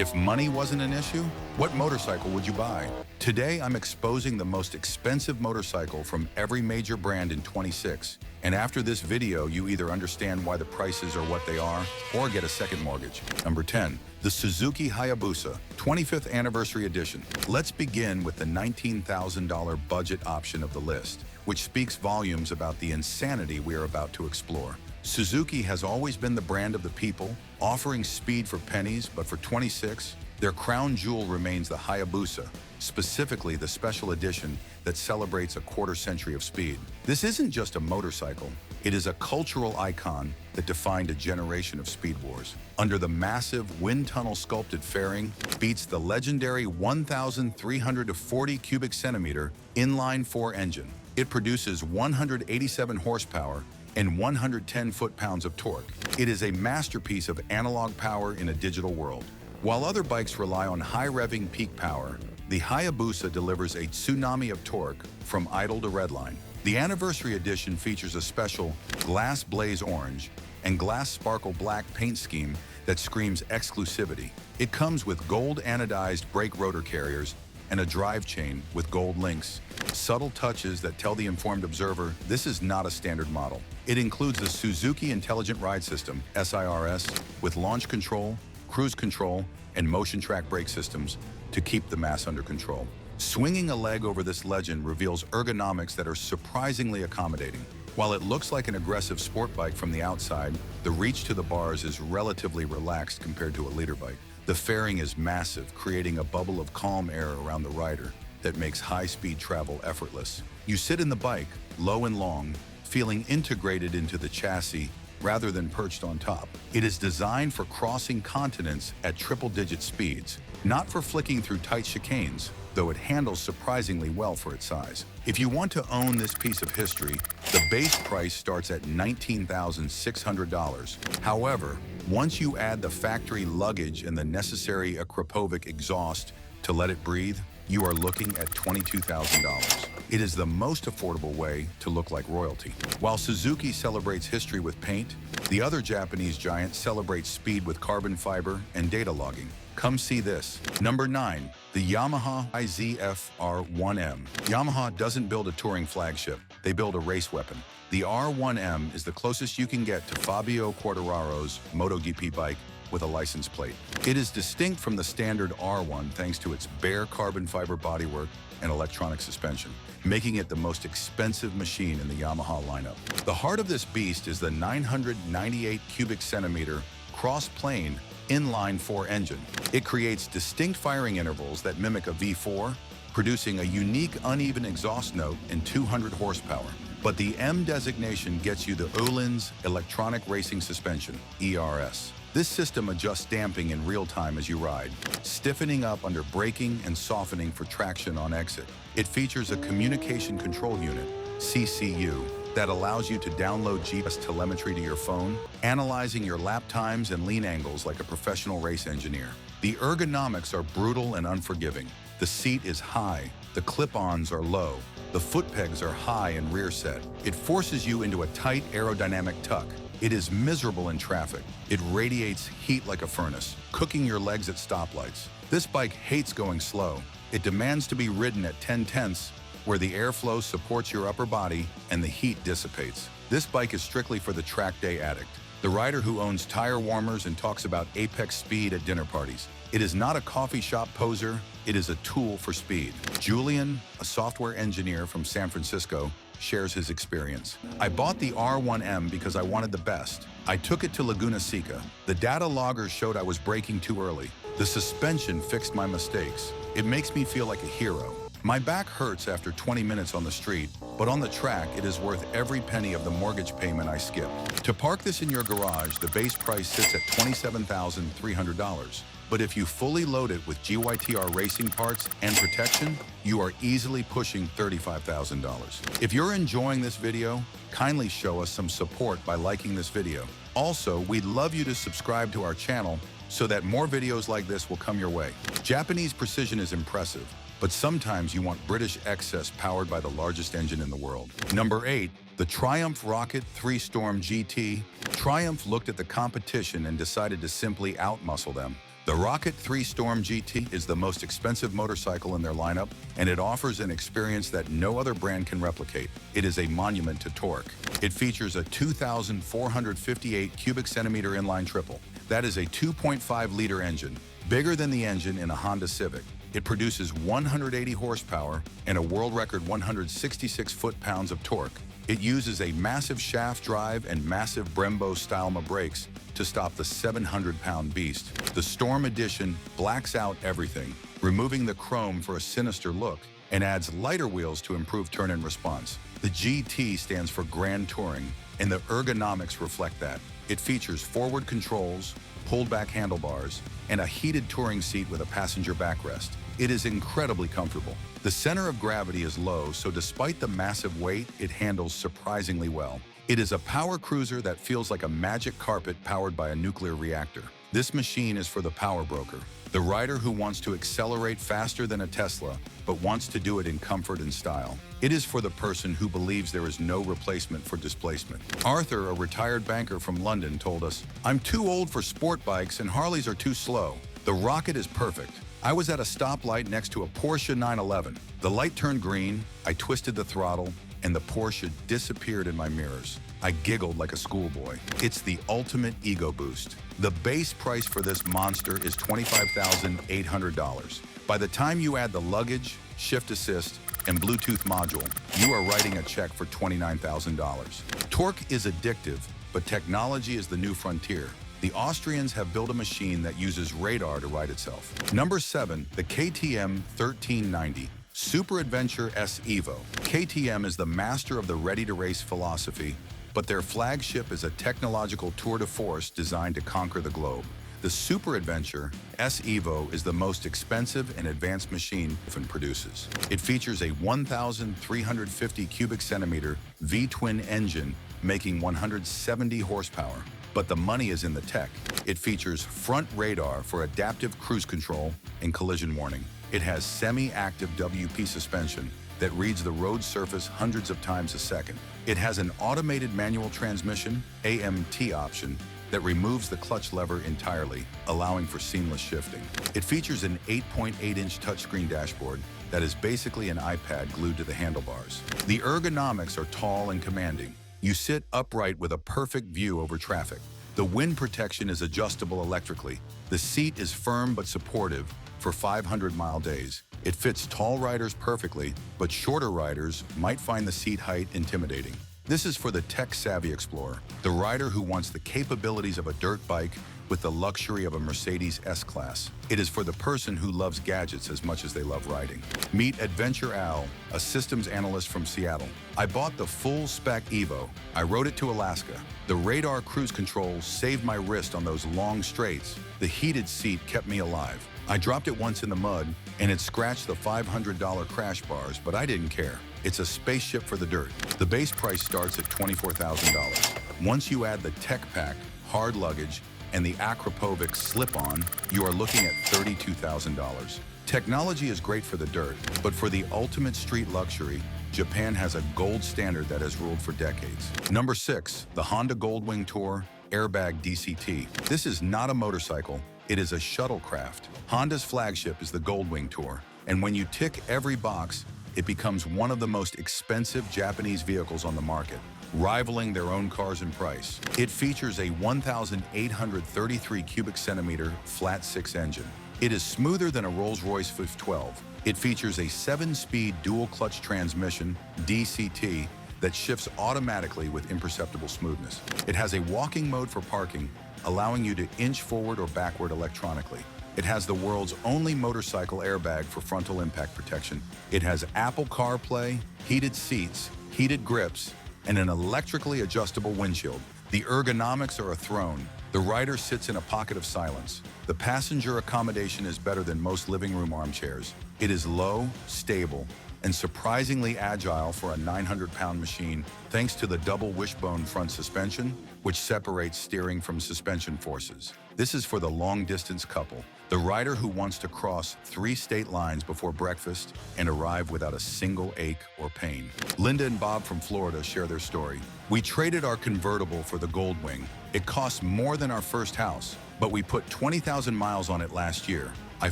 If money wasn't an issue, what motorcycle would you buy? Today, I'm exposing the most expensive motorcycle from every major brand in 26. And after this video, you either understand why the prices are what they are, or get a second mortgage. Number 10, the Suzuki Hayabusa, 25th Anniversary Edition. Let's begin with the $19,000 budget option of the list, which speaks volumes about the insanity we are about to explore. Suzuki has always been the brand of the people, offering speed for pennies, but for 26, their crown jewel remains the Hayabusa, specifically the special edition that celebrates a quarter-century of speed. This isn't just a motorcycle, it is a cultural icon that defined a generation of speed wars. Under the massive wind tunnel sculpted fairing beats the legendary 1,340 cubic centimeter inline-4 engine. It produces 187 horsepower and 110 foot-pounds of torque. It is a masterpiece of analog power in a digital world. While other bikes rely on high-revving peak power, the Hayabusa delivers a tsunami of torque from idle to redline. The Anniversary Edition features a special glass blaze orange and glass sparkle black paint scheme that screams exclusivity. It comes with gold anodized brake rotor carriers and a drive chain with gold links. Subtle touches that tell the informed observer this is not a standard model. It includes the Suzuki Intelligent Ride System, SIRS, with launch control, cruise control, and motion track brake systems to keep the mass under control. Swinging a leg over this legend reveals ergonomics that are surprisingly accommodating. While it looks like an aggressive sport bike from the outside, the reach to the bars is relatively relaxed compared to a leader bike. The fairing is massive, creating a bubble of calm air around the rider that makes high-speed travel effortless. You sit in the bike, low and long, feeling integrated into the chassis rather than perched on top. It is designed for crossing continents at triple-digit speeds, not for flicking through tight chicanes, though it handles surprisingly well for its size. If you want to own this piece of history, the base price starts at $19,600. However, once you add the factory luggage and the necessary Akrapovic exhaust to let it breathe, you are looking at $22,000. It is the most affordable way to look like royalty. While Suzuki celebrates history with paint, the other Japanese giant celebrates speed with carbon fiber and data logging. Come see this. Number 9, the Yamaha ZF-R1M. Yamaha doesn't build a touring flagship, they build a race weapon. The R1M is the closest you can get to Fabio Quartararo's MotoGP bike with a license plate. It is distinct from the standard R1 thanks to its bare carbon fiber bodywork and electronic suspension, making it the most expensive machine in the Yamaha lineup. The heart of this beast is the 998 cubic centimeter cross-plane inline-4 engine. It creates distinct firing intervals that mimic a V4, producing a unique uneven exhaust note and 200 horsepower. But the M designation gets you the Öhlins Electronic Racing Suspension, ERS. This system adjusts damping in real time as you ride, stiffening up under braking and softening for traction on exit. It features a Communication Control Unit, CCU, that allows you to download GPS telemetry to your phone, analyzing your lap times and lean angles like a professional race engineer. The ergonomics are brutal and unforgiving. The seat is high, the clip-ons are low, the foot pegs are high and rear set. It forces you into a tight aerodynamic tuck. It is miserable in traffic. It radiates heat like a furnace, cooking your legs at stoplights. This bike hates going slow. It demands to be ridden at 10/10, where the airflow supports your upper body and the heat dissipates. This bike is strictly for the track day addict, the rider who owns tire warmers and talks about apex speed at dinner parties. It is not a coffee shop poser, it is a tool for speed. Julian, a software engineer from San Francisco, shares his experience. I bought the R1M because I wanted the best. I took it to Laguna Seca. The data loggers showed I was braking too early. The suspension fixed my mistakes. It makes me feel like a hero. My back hurts after 20 minutes on the street, but on the track, it is worth every penny of the mortgage payment I skipped. To park this in your garage, the base price sits at $27,300. But if you fully load it with GYTR racing parts and protection, you are easily pushing $35,000. If you're enjoying this video, kindly show us some support by liking this video. Also, we'd love you to subscribe to our channel so that more videos like this will come your way. Japanese precision is impressive, but sometimes you want British excess powered by the largest engine in the world. Number 8, the Triumph Rocket 3 Storm GT. Triumph looked at the competition and decided to simply outmuscle them. The Rocket 3 Storm GT is the most expensive motorcycle in their lineup, and it offers an experience that no other brand can replicate. It is a monument to torque. It features a 2,458 cubic centimeter inline triple. That is a 2.5-liter engine, bigger than the engine in a Honda Civic. It produces 180 horsepower and a world record 166 foot-pounds of torque. It uses a massive shaft drive and massive Brembo-style brakes to stop the 700-pound beast. The Storm Edition blacks out everything, removing the chrome for a sinister look, and adds lighter wheels to improve turn-in response. The GT stands for Grand Touring, and the ergonomics reflect that. It features forward controls, pulled-back handlebars, and a heated touring seat with a passenger backrest. It is incredibly comfortable. The center of gravity is low, so despite the massive weight, it handles surprisingly well. It is a power cruiser that feels like a magic carpet powered by a nuclear reactor. This machine is for the power broker, the rider who wants to accelerate faster than a Tesla, but wants to do it in comfort and style. It is for the person who believes there is no replacement for displacement. Arthur, a retired banker from London, told us, "I'm too old for sport bikes and Harleys are too slow. The Rocket is perfect. I was at a stoplight next to a Porsche 911. The light turned green, I twisted the throttle, and the Porsche disappeared in my mirrors. I giggled like a schoolboy. It's the ultimate ego boost." The base price for this monster is $25,800. By the time you add the luggage, shift assist, and Bluetooth module, you are writing a check for $29,000. Torque is addictive, but technology is the new frontier. The Austrians have built a machine that uses radar to ride itself. Number 7, the KTM 1390. Super Adventure S Evo. KTM is the master of the ready-to-race philosophy, but their flagship is a technological tour de force designed to conquer the globe. The Super Adventure S Evo is the most expensive and advanced machine Tiffin produces. It features a 1,350 cubic centimeter V-twin engine, making 170 horsepower. But the money is in the tech. It features front radar for adaptive cruise control and collision warning. It has semi-active WP suspension that reads the road surface hundreds of times a second. It has an automated manual transmission, AMT option, that removes the clutch lever entirely, allowing for seamless shifting. It features an 8.8-inch touchscreen dashboard that is basically an iPad glued to the handlebars. The ergonomics are tall and commanding. You sit upright with a perfect view over traffic. The wind protection is adjustable electrically. The seat is firm but supportive for 500-mile days. It fits tall riders perfectly, but shorter riders might find the seat height intimidating. This is for the tech-savvy explorer, the rider who wants the capabilities of a dirt bike with the luxury of a Mercedes S-Class. It is for the person who loves gadgets as much as they love riding. Meet Adventure Al, a systems analyst from Seattle. "I bought the full-spec Evo. I rode it to Alaska. The radar cruise control saved my wrist on those long straights. The heated seat kept me alive. I dropped it once in the mud, and it scratched the $500 crash bars, but I didn't care. It's a spaceship for the dirt." The base price starts at $24,000. Once you add the tech pack, hard luggage, and the Akrapovic slip-on, you are looking at $32,000. Technology is great for the dirt, but for the ultimate street luxury, Japan has a gold standard that has ruled for decades. Number 6, the Honda Goldwing Tour Airbag DCT. This is not a motorcycle, it is a shuttlecraft. Honda's flagship is the Goldwing Tour, and when you tick every box, it becomes one of the most expensive Japanese vehicles on the market, rivaling their own cars in price. It features a 1,833 cubic centimeter flat 6 engine. It is smoother than a Rolls-Royce 512. It features a 7-speed dual-clutch transmission, DCT, that shifts automatically with imperceptible smoothness. It has a walking mode for parking, allowing you to inch forward or backward electronically. It has the world's only motorcycle airbag for frontal impact protection. It has Apple CarPlay, heated seats, heated grips, and an electrically adjustable windshield. The ergonomics are a throne. The rider sits in a pocket of silence. The passenger accommodation is better than most living room armchairs. It is low, stable, and surprisingly agile for a 900-pound machine, thanks to the double wishbone front suspension, which separates steering from suspension forces. This is for the long-distance couple, the rider who wants to cross 3 state lines before breakfast and arrive without a single ache or pain. Linda and Bob from Florida share their story. "We traded our convertible for the Goldwing. It cost more than our first house, but we put 20,000 miles on it last year. I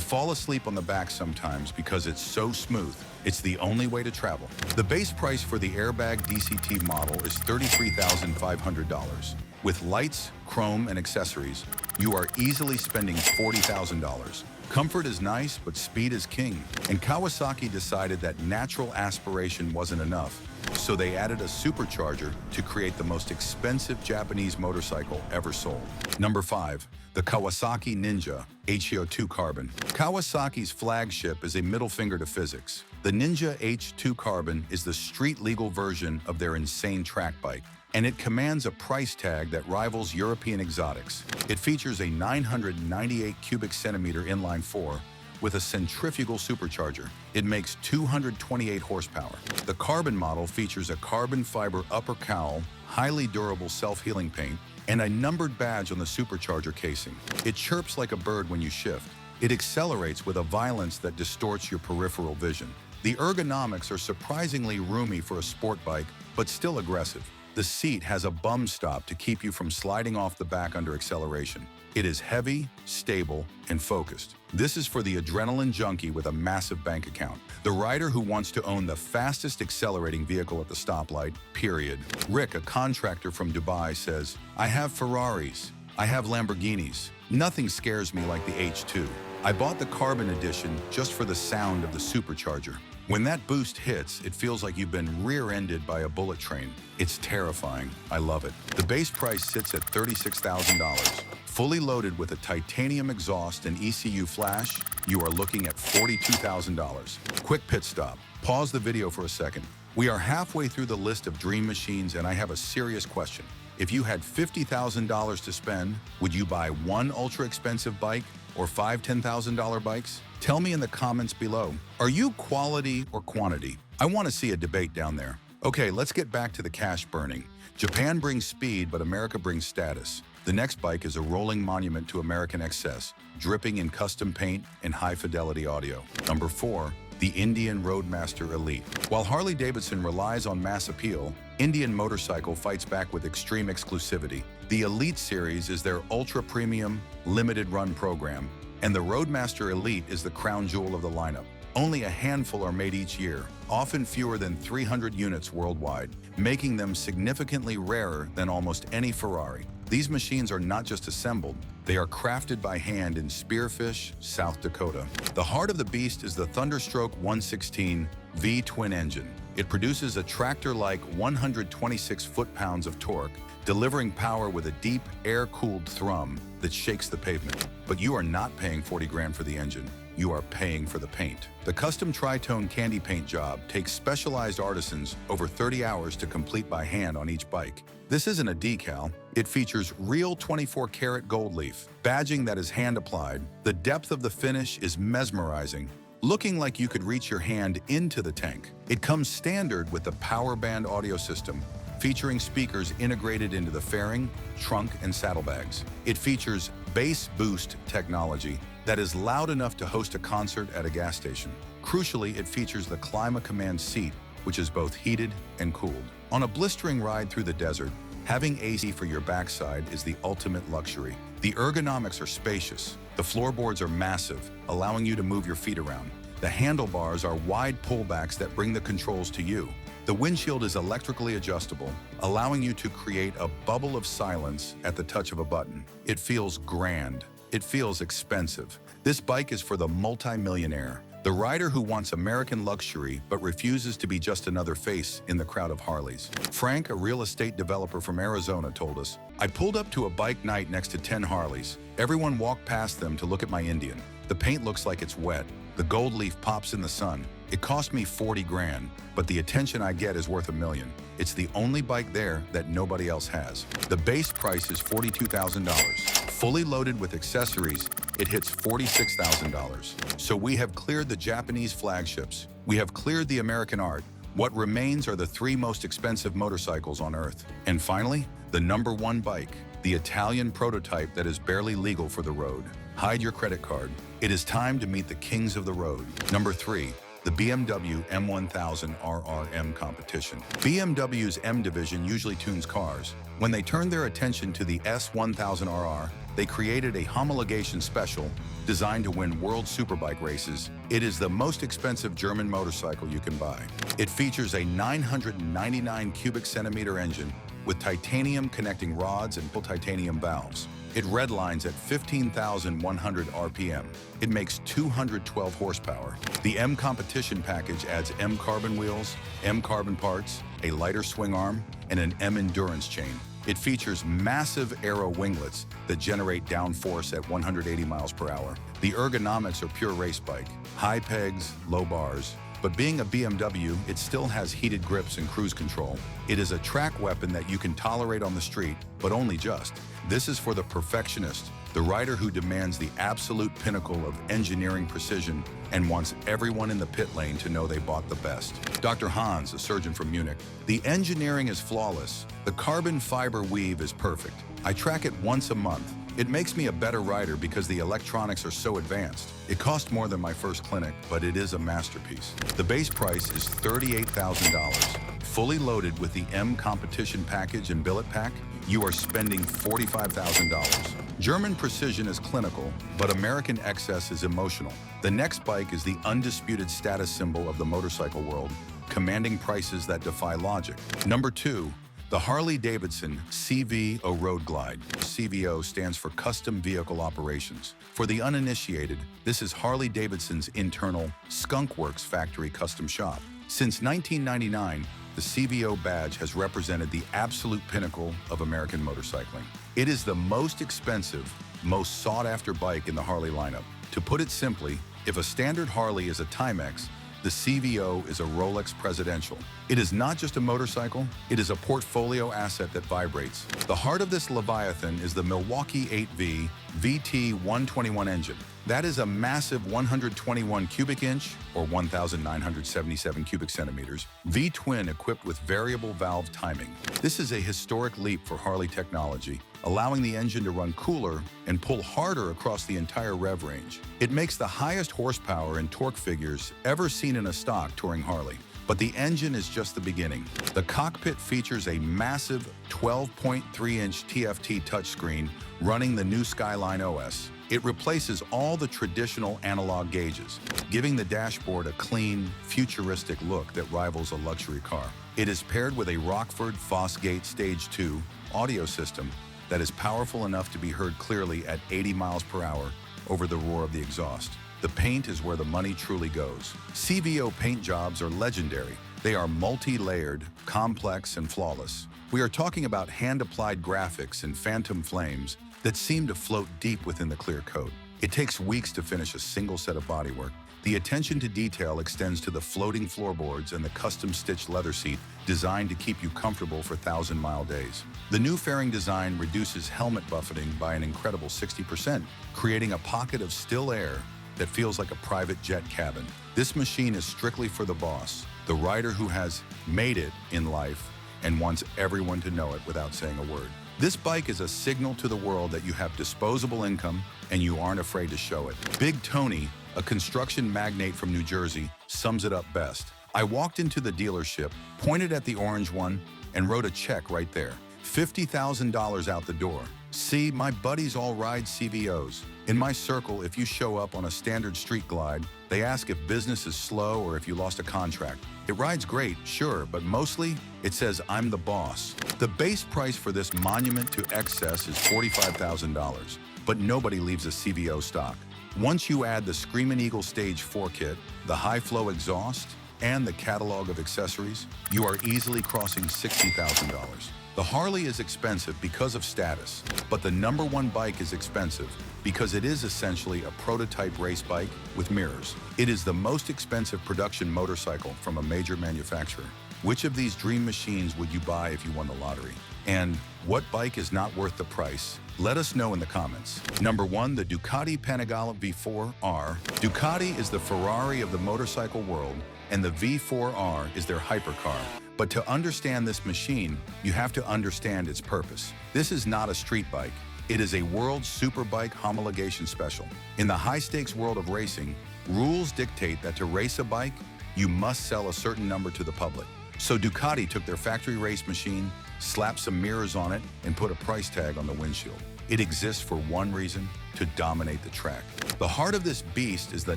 fall asleep on the back sometimes because it's so smooth. It's the only way to travel. The base price for the airbag DCT model is $33,500. With lights, chrome, and accessories, you are easily spending $40,000. Comfort is nice, but speed is king. And Kawasaki decided that natural aspiration wasn't enough, so they added a supercharger to create the most expensive Japanese motorcycle ever sold. Number 5. The Kawasaki Ninja H2 Carbon. Kawasaki's flagship is a middle finger to physics. The Ninja H2 Carbon is the street-legal version of their insane track bike, and it commands a price tag that rivals European exotics. It features a 998 cubic centimeter inline-4 with a centrifugal supercharger. It makes 228 horsepower. The Carbon model features a carbon fiber upper cowl, highly durable self-healing paint, and a numbered badge on the supercharger casing. It chirps like a bird when you shift. It accelerates with a violence that distorts your peripheral vision. The ergonomics are surprisingly roomy for a sport bike, but still aggressive. The seat has a bum stop to keep you from sliding off the back under acceleration. It is heavy, stable, and focused. This is for the adrenaline junkie with a massive bank account. The rider who wants to own the fastest accelerating vehicle at the stoplight, period. Rick, a contractor from Dubai, says, "I have Ferraris. I have Lamborghinis. Nothing scares me like the H2. I bought the Carbon Edition just for the sound of the supercharger. When that boost hits, it feels like you've been rear-ended by a bullet train. It's terrifying. I love it." The base price sits at $36,000. Fully loaded with a titanium exhaust and ECU flash, you are looking at $42,000. Quick pit stop. Pause the video for a second. We are halfway through the list of dream machines, and I have a serious question. If you had $50,000 to spend, would you buy one ultra-expensive bike or five $10,000 bikes? Tell me in the comments below. Are you quality or quantity? I want to see a debate down there. Okay, let's get back to the cash burning. Japan brings speed, but America brings status. The next bike is a rolling monument to American excess, dripping in custom paint and high-fidelity audio. Number 4. The Indian Roadmaster Elite. While Harley-Davidson relies on mass appeal, Indian Motorcycle fights back with extreme exclusivity. The Elite series is their ultra-premium, limited-run program, and the Roadmaster Elite is the crown jewel of the lineup. Only a handful are made each year, often fewer than 300 units worldwide, making them significantly rarer than almost any Ferrari. These machines are not just assembled, they are crafted by hand in Spearfish, South Dakota. The heart of the beast is the Thunderstroke 116 V twin engine. It produces a tractor-like 126 foot-pounds of torque, delivering power with a deep, air-cooled thrum that shakes the pavement. But you are not paying 40 grand for the engine. You are paying for the paint. The custom tri-tone candy paint job takes specialized artisans over 30 hours to complete by hand on each bike. This isn't a decal. It features real 24-karat gold leaf, badging that is hand-applied. The depth of the finish is mesmerizing, looking like you could reach your hand into the tank. It comes standard with the power band audio system, featuring speakers integrated into the fairing, trunk, and saddlebags. It features bass boost technology that is loud enough to host a concert at a gas station. Crucially, it features the Climate Command seat, which is both heated and cooled. On a blistering ride through the desert, having AC for your backside is the ultimate luxury. The ergonomics are spacious. The floorboards are massive, allowing you to move your feet around. The handlebars are wide pullbacks that bring the controls to you. The windshield is electrically adjustable, allowing you to create a bubble of silence at the touch of a button. It feels grand. It feels expensive. This bike is for the multi-millionaire, the rider who wants American luxury but refuses to be just another face in the crowd of Harleys. Frank, a real estate developer from Arizona, told us, "I pulled up to a bike night next to 10 Harleys. Everyone walked past them to look at my Indian. The paint looks like it's wet. The gold leaf pops in the sun. It cost me 40 grand, but the attention I get is worth $1 million. It's the only bike there that nobody else has." The base price is $42,000. Fully loaded with accessories, it hits $46,000. So we have cleared the Japanese flagships. We have cleared the American art. What remains are the 3 most expensive motorcycles on Earth. And finally, the number 1 bike, the Italian prototype that is barely legal for the road. Hide your credit card. It is time to meet the kings of the road. Number 3. The BMW M1000 RRM competition. BMW's M division usually tunes cars. When they turn their attention to the S1000RR, they created a homologation special designed to win world superbike races. It is the most expensive German motorcycle you can buy. It features a 999 cubic centimeter engine with titanium connecting rods and titanium valves. It redlines at 15,100 RPM. It makes 212 horsepower. The M Competition package adds M carbon wheels, M carbon parts, a lighter swing arm, and an M endurance chain. It features massive aero winglets that generate downforce at 180 miles per hour. The ergonomics are pure race bike, high pegs, low bars. But being a BMW, it still has heated grips and cruise control. It is a track weapon that you can tolerate on the street, but only just. This is for the perfectionist, the rider who demands the absolute pinnacle of engineering precision and wants everyone in the pit lane to know they bought the best. Dr. Hans, a surgeon from Munich, the engineering is flawless. The carbon fiber weave is perfect. I track it once a month. It makes me a better rider because the electronics are so advanced. It cost more than my first clinic, but it is a masterpiece. The base price is $38,000. Fully loaded with the M Competition package and billet pack, you are spending $45,000. German precision is clinical, but American excess is emotional. The next bike is the undisputed status symbol of the motorcycle world, commanding prices that defy logic. Number 2. The Harley-Davidson CVO Road Glide. CVO stands for Custom Vehicle Operations. For the uninitiated, this is Harley-Davidson's internal Skunk Works factory custom shop. Since 1999, the CVO badge has represented the absolute pinnacle of American motorcycling. It is the most expensive, most sought-after bike in the Harley lineup. To put it simply, if a standard Harley is a Timex, the CVO is a Rolex Presidential. It is not just a motorcycle, it is a portfolio asset that vibrates. The heart of this Leviathan is the Milwaukee 8V VT121 engine. That is a massive 121 cubic inch, or 1,977 cubic centimeters, V-twin equipped with variable valve timing. This is a historic leap for Harley technology, allowing the engine to run cooler and pull harder across the entire rev range. It makes the highest horsepower and torque figures ever seen in a stock touring Harley. But the engine is just the beginning. The cockpit features a massive 12.3-inch TFT touchscreen running the new Skyline OS. It replaces all the traditional analog gauges, giving the dashboard a clean, futuristic look that rivals a luxury car. It is paired with a Rockford Fosgate Stage 2 audio system that is powerful enough to be heard clearly at 80 miles per hour over the roar of the exhaust. The paint is where the money truly goes. CVO paint jobs are legendary. They are multi-layered, complex, and flawless. We are talking about hand-applied graphics and phantom flames that seem to float deep within the clear coat. It takes weeks to finish a single set of bodywork. The attention to detail extends to the floating floorboards and the custom-stitched leather seat designed to keep you comfortable for 1,000-mile days. The new fairing design reduces helmet buffeting by an incredible 60%, creating a pocket of still air that feels like a private jet cabin. This machine is strictly for the boss, the rider who has made it in life and wants everyone to know it without saying a word. This bike is a signal to the world that you have disposable income and you aren't afraid to show it. Big Tony, a construction magnate from New Jersey, sums it up best. I walked into the dealership, pointed at the orange one, and wrote a check right there. $50,000 out the door. See, my buddies all ride CVOs. In my circle, if you show up on a standard street glide, they ask if business is slow or if you lost a contract. It rides great, sure, but mostly it says I'm the boss. The base price for this monument to excess is $45,000, but nobody leaves a CVO stock. Once you add the Screamin' Eagle Stage 4 kit, the high-flow exhaust, and the catalog of accessories, you are easily crossing $60,000. The Harley is expensive because of status, but the number one bike is expensive because it is essentially a prototype race bike with mirrors. It is the most expensive production motorcycle from a major manufacturer. Which of these dream machines would you buy if you won the lottery? And what bike is not worth the price? Let us know in the comments. Number 1, the Ducati Panigale V4R. Ducati is the Ferrari of the motorcycle world, and the V4R is their hypercar. But to understand this machine, you have to understand its purpose. This is not a street bike. It is a world superbike homologation special. In the high-stakes world of racing, rules dictate that to race a bike, you must sell a certain number to the public. So Ducati took their factory race machine, slapped some mirrors on it, and put a price tag on the windshield. It exists for one reason: to dominate the track. The heart of this beast is the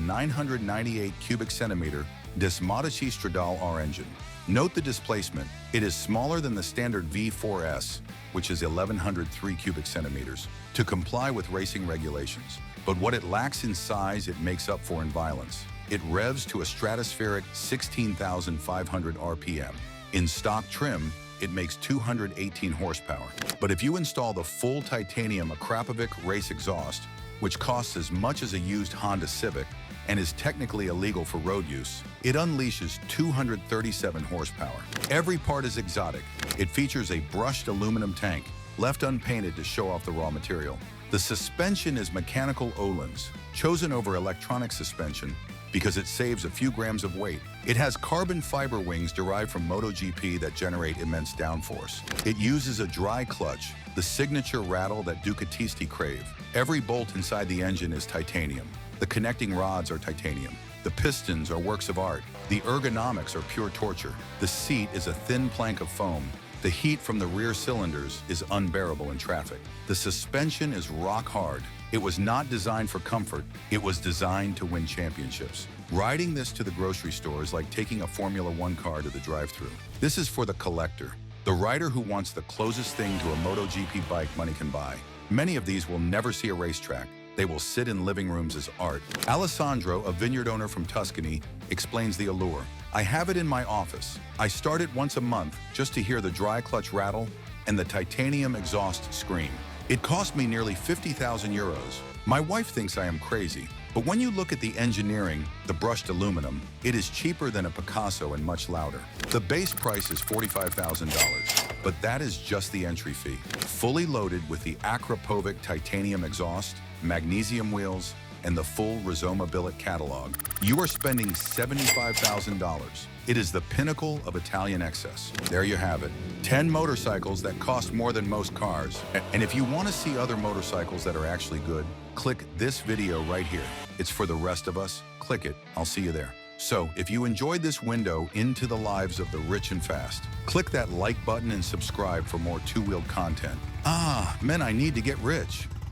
998 cubic centimeter Ducati Stradale R engine. Note the displacement. It is smaller than the standard V4S, which is 1103 cubic centimeters, to comply with racing regulations. But what it lacks in size, it makes up for in violence. It revs to a stratospheric 16,500 RPM. In stock trim, it makes 218 horsepower. But if you install the full titanium Akrapovic race exhaust, which costs as much as a used Honda Civic and is technically illegal for road use, it unleashes 237 horsepower. Every part is exotic. It features a brushed aluminum tank, left unpainted to show off the raw material. The suspension is mechanical Öhlins, chosen over electronic suspension because it saves a few grams of weight. It has carbon fiber wings derived from MotoGP that generate immense downforce. It uses a dry clutch, the signature rattle that Ducatisti crave. Every bolt inside the engine is titanium. The connecting rods are titanium. The pistons are works of art. The ergonomics are pure torture. The seat is a thin plank of foam. The heat from the rear cylinders is unbearable in traffic. The suspension is rock hard. It was not designed for comfort. It was designed to win championships. Riding this to the grocery store is like taking a Formula One car to the drive-thru. This is for the collector, the rider who wants the closest thing to a MotoGP bike money can buy. Many of these will never see a racetrack. They will sit in living rooms as art. Alessandro, a vineyard owner from Tuscany, explains the allure. I have it in my office. I start it once a month just to hear the dry clutch rattle and the titanium exhaust scream. It cost me nearly 50,000 euros. My wife thinks I am crazy, but when you look at the engineering, the brushed aluminum, it is cheaper than a Picasso and much louder. The base price is $45,000, but that is just the entry fee. Fully loaded with the Akrapovic titanium exhaust, magnesium wheels, and the full Rizoma billet catalog, you are spending $75,000. It is the pinnacle of Italian excess. There you have it. 10 motorcycles that cost more than most cars. And if you want to see other motorcycles that are actually good, click this video right here. It's for the rest of us. Click it. I'll see you there. So, if you enjoyed this window into the lives of the rich and fast, click that like button and subscribe for more two-wheeled content. Man, I need to get rich.